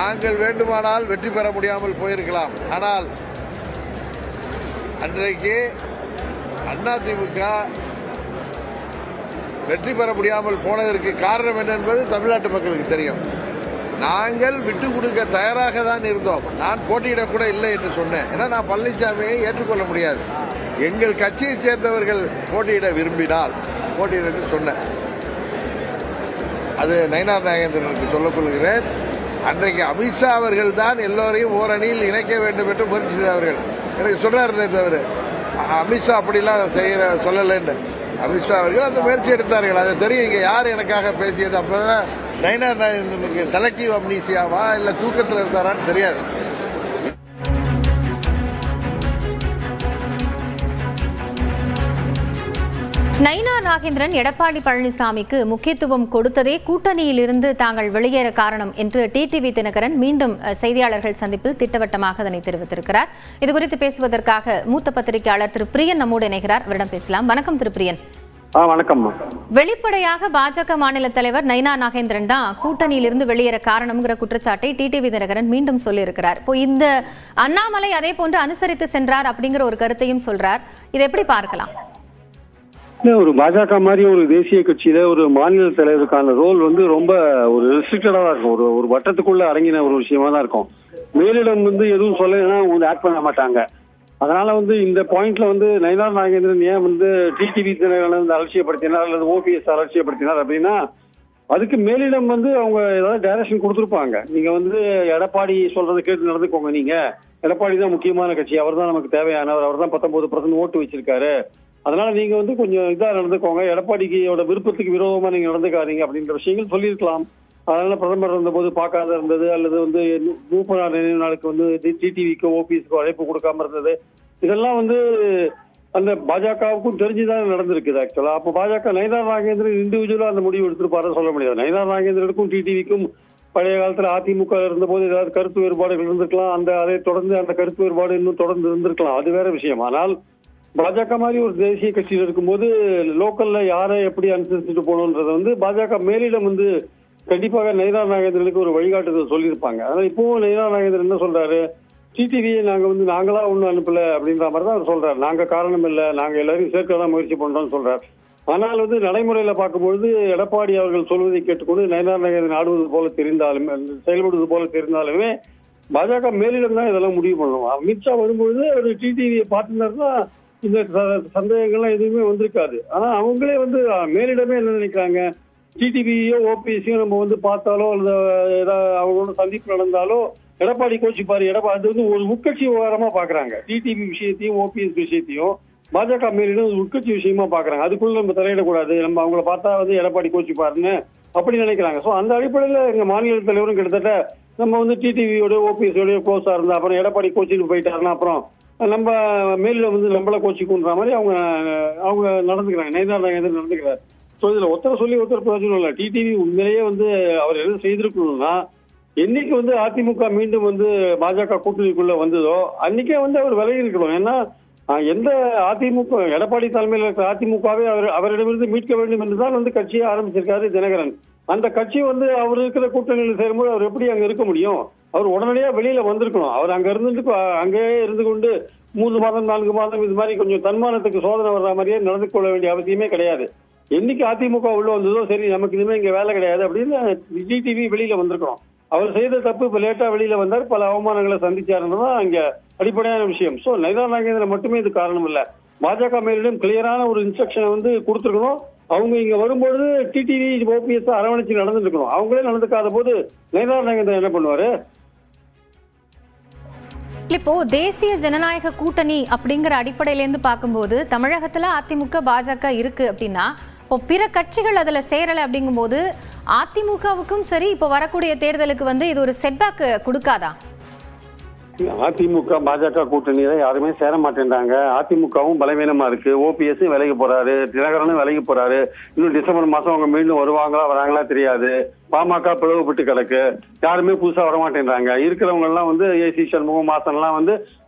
நாங்கள் வேண்டுமானால் வெற்றி பெற முடியாமல் போயிருக்கலாம். ஆனால் அன்றைக்கு அதிமுக வெற்றி பெற முடியாமல் போனதற்கு காரணம் என்ன என்பது தமிழ்நாட்டு மக்களுக்கு தெரியும். நாங்கள் விட்டுக் கொடுக்க தயாராக தான் இருந்தோம். நான் போட்டியிடக்கூட இல்லை என்று சொன்னேன். ஏன்னா நான் பழனிசாமியை ஏற்றுக்கொள்ள முடியாது. எங்கள் கட்சியை சேர்ந்தவர்கள் போட்டியிட விரும்பினால் போட்டியிட என்று சொன்னேன். அது நயினார் நாகேந்திரனுக்கு சொல்லிக் கொள்கிறேன். அன்றைக்கு அமித்ஷா அவர்கள் தான் எல்லோரையும் ஓரணியில் இணைக்க வேண்டும் என்று முயற்சி செய்தவர்கள். எனக்கு சொல்றாரு தவிர அமித்ஷா அப்படிலாம் சொல்லலைன்னு. அமித்ஷா அவர்கள் அந்த முயற்சி எடுத்தார்கள். அது தெரியும். இங்க யார் எனக்காக பேசியது அப்பதான் நயினார் நாகேந்திரனுக்கு செலக்டிவ் அம்னீசியாவா இல்ல தூக்கத்தில் இருந்தாரான்னு தெரியாது. நயினார் நாகேந்திரன் எடப்பாடி பழனிசாமிக்கு முக்கியத்துவம் கொடுத்ததே கூட்டணியில் இருந்து தாங்கள் வெளியேற காரணம் என்று டிடிவி தினகரன் மீண்டும் செய்தியாளர்கள் சந்திப்பில் திட்டவட்டமாக அதனை தெரிவித்திருக்கிறார். இதுகுறித்து பேசுவதற்காக மூத்த பத்திரிகையாளர் திரு பிரியன் நம்மோடு இணைகிறார். அவரிடம் பேசலாம். வணக்கம் திரு பிரியன். வணக்கம். வெளிப்படையாக பாஜக மாநில தலைவர் நயினார் நாகேந்திரன் தான் கூட்டணியிலிருந்து வெளியேற காரணம்ங்கிற குற்றச்சாட்டை டிடிவி தினகரன் மீண்டும் சொல்லியிருக்கிறார். இப்போ இந்த அண்ணாமலை அதே போன்று அனுசரித்து சென்றார் அப்படிங்கிற ஒரு கருத்தையும் சொல்றார். இதை எப்படி பார்க்கலாம்? ஒரு பாஜக மாதிரி ஒரு தேசிய கட்சியில ஒரு மாநில தலைவருக்கான ரோல் ரொம்ப ஒரு ரெஸ்ட்ரிக்டடா தான் இருக்கும். ஒரு வட்டத்துக்குள்ள அடங்கின ஒரு விஷயமா தான் இருக்கும். மேலிடம் எதுவும் சொல்லலைன்னா ஆக்ட் பண்ண மாட்டாங்க. அதனால இந்த பாயிண்ட்ல நயினார் நாகேந்திரன் ஏன் டிடிவி தினகரன் அலட்சியப்படுத்தினார் அல்லது ஓபிஎஸ் அலட்சியப்படுத்தினார் அப்படின்னா அதுக்கு மேலிடம் அவங்க ஏதாவது டைரக்ஷன் கொடுத்துருப்பாங்க. நீங்க எடப்பாடி சொல்றதை கேட்டு நடந்துக்கோங்க. நீங்க எடப்பாடி தான் முக்கியமான கட்சி, அவர் தான் நமக்கு தேவையானவர், அவர் தான் 19% ஓட்டு வச்சிருக்காரு, அதனால நீங்க கொஞ்சம் இதா நடந்துக்கோங்க, எடப்பாடியோட விருப்பத்துக்கு விரோதமா நீங்க நடந்துக்காதீங்க அப்படின்ற விஷயங்கள் சொல்லியிருக்கலாம். அதனால பிரதமர் இருந்தபோது பார்க்காத இருந்தது அல்லது 30 நினைவு நாளுக்கு டிடிவிக்கு ஓபிஎஸ்க்கு அழைப்பு கொடுக்காம இருந்தது, இதெல்லாம் அந்த பாஜகவுக்கும் தெரிஞ்சுதான் நடந்திருக்குது ஆக்சுவலா. அப்போ பாஜக நயினார் நாகேந்திரன் இண்டிவிஜுவலா அந்த முடிவு எடுத்திருப்பாருன்னு சொல்ல முடியாது. நயினார் நாகேந்திரனுக்கும் டிடிவிக்கும் பழைய காலத்துல அதிமுக இருந்தபோது ஏதாவது கருத்து வேறுபாடுகள் இருந்திருக்கலாம். அதை தொடர்ந்து அந்த கருத்து வேறுபாடு இன்னும் தொடர்ந்து இருந்திருக்கலாம், அது வேற விஷயம். ஆனால் பாஜக மாதிரி ஒரு தேசிய கட்சியில் இருக்கும்போது லோக்கல்ல யாரை எப்படி அனுசரிச்சுட்டு போகணுன்றது பாஜக மேலிடம் கண்டிப்பாக நயினார் நாகேந்திரனுக்கு ஒரு வழிகாட்டுதல் சொல்லியிருப்பாங்க. அதனால இப்பவும் நயினார் நாகேந்திரன் என்ன சொல்றாரு, டிடிவியை நாங்க நாங்களா ஒன்னும் அனுப்பல அப்படின்ற மாதிரி தான் அவர் சொல்றாரு. நாங்க காரணம் இல்லை, நாங்க எல்லாரையும் சேர்க்கதான் முயற்சி பண்றோம்னு சொல்றாரு. ஆனால் நடைமுறையில பார்க்கும்போது எடப்பாடி அவர்கள் சொல்வதை கேட்டுக்கொண்டு நயினார் நாகேந்திரன் ஆடுவது போல தெரிந்தாலுமே செயல்படுவது போல தெரிந்தாலுமே பாஜக மேலிடம் தான் இதெல்லாம் முடிவு பண்ணணும். அமித்ஷா வரும்பொழுது ஒரு டிடிவியை பார்ட்னர்னா இந்த சந்தேகங்கள்லாம் எதுவுமே வந்திருக்காது. ஆனா அவங்களே மேலிடமே என்ன நினைக்கிறாங்க, டிடிவியோ ஓபிஎஸ்சியோ நம்ம பார்த்தாலோ அல்லது ஏதாவது அவங்களோட சந்திப்பு நடந்தாலோ எடப்பாடி கோச்சிப்பாரு, எடப்பாடி அது ஒரு உட்கட்சி விவகாரமா பாக்குறாங்க. டிடிவி விஷயத்தையும் ஓபிஎஸ் விஷயத்தையும் பாஜக மேலிடம் உட்கட்சி விஷயமா பாக்குறாங்க. அதுக்குள்ள நம்ம தலையிடக்கூடாது, நம்ம அவங்கள பார்த்தா எடப்பாடி கோச்சிப்பாருன்னு அப்படி நினைக்கிறாங்க. ஸோ அந்த அடிப்படையில எங்க மாநில தலைவரும் கிட்டத்தட்ட நம்ம டிடிவியோட ஓபிஎஸ்ஸோடய க்ளோஸா இருந்தா அப்புறம் எடப்பாடி கோச்சிட்டு போயிட்டாருன்னா அப்புறம் நம்ம மேல நம்மள கோச்சிக்குன்ற மாதிரி அவங்க நடந்துக்கிறாங்க. நயினார் நாகேந்திரன் நடந்துக்கிறார். ஸோ இதுல ஒருத்தர் சொல்லி ஒருத்தர் பிரயோஜனம் இல்லை. டிடிவி உண்மையிலேயே அவர் என்ன செய்திருக்கணும்னா என்னைக்கு அதிமுக மீண்டும் பாஜக கூட்டணிக்குள்ள வந்ததோ அன்னைக்கே அவர் விலகி இருக்கணும். ஏன்னா எந்த அதிமுக எடப்பாடி தலைமையில் இருக்கிற அதிமுகவே அவரிடமிருந்து மீட்க வேண்டும் என்றுதான் கட்சியை ஆரம்பிச்சிருக்காரு தினகரன். அந்த கட்சி அவர் இருக்கிற கூட்டணியில் சேரும்போது அவர் எப்படி அங்க இருக்க முடியும்? அவர் உடனடியா வெளியில வந்திருக்கணும். அவர் அங்க அங்கேயே இருந்து கொண்டு 3 மாதம் 4 மாதம் இது மாதிரி கொஞ்சம் தன்மானத்துக்கு சோதனை வர்ற மாதிரியே நடந்து கொள்ள வேண்டிய அவசியமே கிடையாது. என்னைக்கு அதிமுக உள்ள வந்ததோ சரி நமக்கு இனிமே இங்க வேலை கிடையாது அப்படின்னு டிடிவி வெளியில வந்திருக்கணும். அவர் செய்த தப்பு இப்ப லேட்டா வெளியில வந்தார், பல அவமானங்களை சந்திச்சாருன்றதான் அங்க அடிப்படையான விஷயம். சோ நயினார் நாகேந்திரன் மட்டுமே இது காரணம் இல்ல, பாஜக மேலிடம் கிளியரான ஒரு இன்ஸ்ட்ரக்ஷனை கொடுத்துருக்கணும். அவங்க இங்க வரும்போது டிடிவி ஓபிஎஸ் அரவணைச்சு நடந்துருக்கணும். அவங்களே நடந்துக்காத போது நயினார் நாகேந்திரன் என்ன பண்ணுவாரு? இப்போ தேசிய ஜனநாயக கூட்டணி அப்படிங்கிற அடிப்படையில இருந்து பார்க்கும்போது தமிழகத்துல அதிமுக பாஜக இருக்கு அப்படின்னா இப்போ பிற கட்சிகள் அதுல சேரல அப்படிங்கும்போது அதிமுகவுக்கும் சரி இப்போ வரக்கூடிய தேர்தலுக்கு இது ஒரு செட்பேக் கொடுக்காதா? அதிமுக பாஜக கூட்டணியில யாருமே சேர மாட்டேன்றாங்க. அதிமுகவும் பலவீனமா இருக்கு. ஓபிஎஸ் விலகி போறாரு, தினகரனும் விலகி போறாரு. இன்னும் டிசம்பர் மாசம் அவங்க மீண்டும் வராங்களா தெரியாது. பாமக பிளவுபட்டு கிடக்கு, யாருமே புதுசா வர மாட்டேன்றாங்க. இருக்கிறவங்க எல்லாம் ஏசி சண்முகம் மாசன் எல்லாம்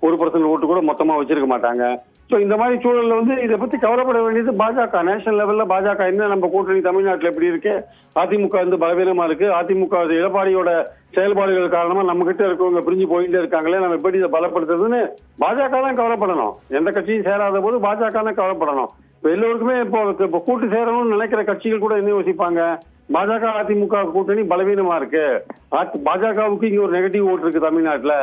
1% ஓட்டு கூட மொத்தமா வச்சிருக்க மாட்டாங்க. ஸோ இந்த மாதிரி சூழல்ல வந்து இதை பத்தி கவலைப்பட வேண்டியது பாஜக. நேஷனல் லெவல்ல பாஜக என்ன, நம்ம கூட்டணி தமிழ்நாட்டில் எப்படி இருக்கு, அதிமுக வந்து பலவீனமா இருக்கு, அதிமுக எடப்பாடியோட செயல்பாடுகள் காரணமா நம்ம கிட்ட இருக்கவங்க பிரிஞ்சு போயிட்டே இருக்காங்களே, நம்ம எப்படி இதை பலப்படுத்துறதுன்னு பாஜக தான் கவலைப்படணும். எந்த கட்சியும் சேராத போது பாஜக தான் கவலைப்படணும். இப்போ எல்லோருக்குமே இப்போ கூட்டு சேரணும்னு நினைக்கிற கட்சிகள் கூட என்ன யோசிப்பாங்க, பாஜக அதிமுக கூட்டணி பலவீனமா இருக்கு, பாஜகவுக்கு இங்க ஒரு நெகட்டிவ் ஓட்டு இருக்கு தமிழ்நாட்டுல,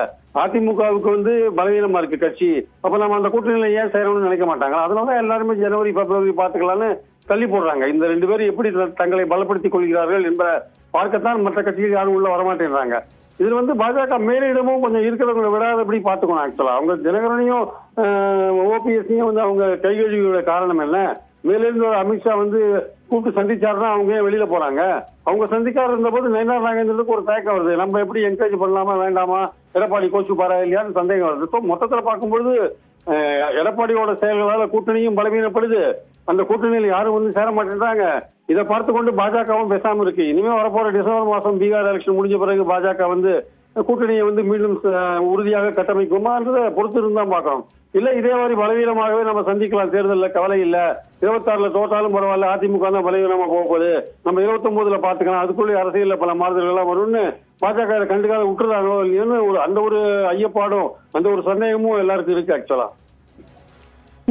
அதிமுகவுக்கு வந்து பலவீனமா இருக்கு கட்சி, அப்ப நம்ம அந்த கூட்டணியில ஏன் சேரணும்னு நினைக்க மாட்டாங்க. அதனால எல்லாருமே ஜனவரி பிப்ரவரி பாத்துக்கலாம்னு தள்ளி போடுறாங்க. இந்த 2 பேரும் எப்படி தங்களை பலப்படுத்திக் கொள்கிறார்கள் என்பதை பார்க்கத்தான் மற்ற கட்சிகள் யாரும் உள்ள வரமாட்டேன்றாங்க. இதுல வந்து பாஜக மேலிடமும் கொஞ்சம் இருக்கிறவங்களை விடாதபடி பாத்துக்கணும். ஆக்சுவலா அவங்க தினகரனையும் ஓபிஎஸ்ஸையும் வந்து அவங்க கைகழுவியோட காரணம் என்ன, மேலிருந்து அமித்ஷா வந்து கூப்பிட்டு சந்திச்சாருன்னா அவங்க ஏன் வெளியில போறாங்க, அவங்க சந்திக்காத இருந்த போது நயினார் நாகேந்திரனுக்கு ஒரு தயக்கம் வருது, நம்ம எப்படி என்கரேஜ் பண்ணலாமா வேண்டாமா, எடப்பாடி கோச்சு பாரா இல்லையான்னு சந்தேகம் வருது. ஸோ மொத்தத்துல பார்க்கும்பொழுது எடப்பாடியோட செயல்களால கூட்டணியும் பலவீனப்படுது, அந்த கூட்டணியில் யாரும் வந்து சேர மாட்டேன்றாங்க. இதை பார்த்து கொண்டு பாஜகவும் பேசாம இருக்கு. இனிமே வரப்போற டிசம்பர் மாசம் பீகார் எலெக்ஷன் முடிஞ்ச பிறகு பாஜக வந்து கூட்டணியை வந்து மீண்டும் உறுதியாக கட்டமைக்குமான்றதை பொறுத்து இருந்தான் பார்க்கணும். இல்ல இதே மாதிரி பலவீனமாகவே நம்ம சந்திக்கலாம், தேர்தலில் கவலை இல்ல, 26ல தோட்டாலும் பரவாயில்ல, அதிமுக தான் பலவீனமா போகுது, நம்ம 29ல பாத்துக்கலாம், அதுக்குள்ளே அரசியல்ல பல மாறுதல்கள் எல்லாம் வரும்னு பாஜக கண்டுக்காத விட்டுறாங்களோ இல்லையோன்னு அந்த ஒரு ஐயப்பாடும் அந்த ஒரு சந்தேகமும் எல்லாருக்கும் இருக்கு ஆக்சுவலா.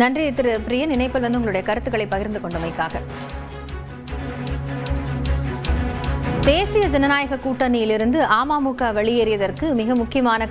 நன்றி திரு பிரியன், இணைப்பில் வந்து உங்களுடைய கருத்துக்களை பகிர்ந்து கொண்டமைக்காக. தேசிய ஜனநாயக கூட்டணியிலிருந்து அமமுக வெளியேறியதற்கு மிக முக்கியமான